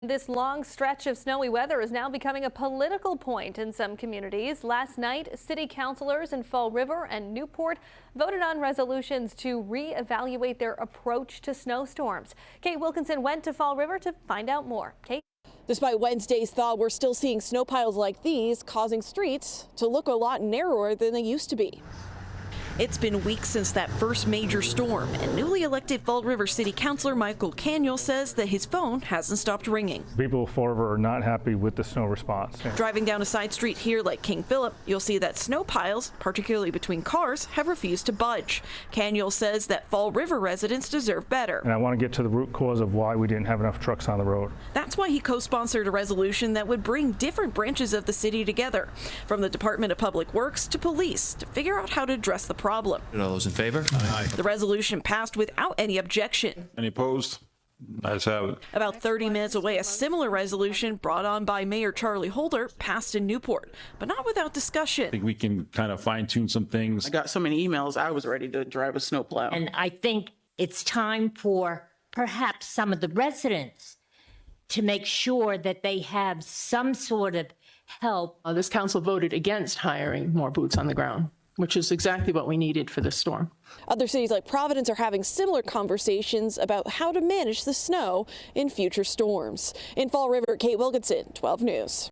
This long stretch of snowy weather is now becoming a political point in some communities. Last night, city councilors in Fall River and Newport voted on resolutions to reevaluate their approach to snowstorms. Kate Wilkinson went to Fall River to find out more. Kate? Despite Wednesday's thaw, we're still seeing snow piles like these, causing streets to look a lot narrower than they used to be. It's been weeks since that first major storm, and newly elected Fall River City Councilor Michael Caniel says that his phone hasn't stopped ringing. People of Fall River are not happy with the snow response. Driving down a side street here like King Philip, you'll see that snow piles, particularly between cars, have refused to budge. Caniel says that Fall River residents deserve better. And I want to get to the root cause of why we didn't have enough trucks on the road. That's why he co-sponsored a resolution that would bring different branches of the city together, from the Department of Public Works to police, to figure out how to address the problem. All those in favor? Aye. The resolution passed without any objection. Any opposed? Ayes have it. About 30 minutes away, a similar resolution brought on by Mayor Charlie Holder passed in Newport, but not without discussion. I think we can kind of fine tune some things. I got so many emails, I was ready to drive a snowplow. And I think it's time for perhaps some of the residents to make sure that they have some sort of help. This council voted against hiring more boots on the ground, which is exactly what we needed for this storm. Other cities like Providence are having similar conversations about how to manage the snow in future storms. In Fall River, Kate Wilkinson, 12 News.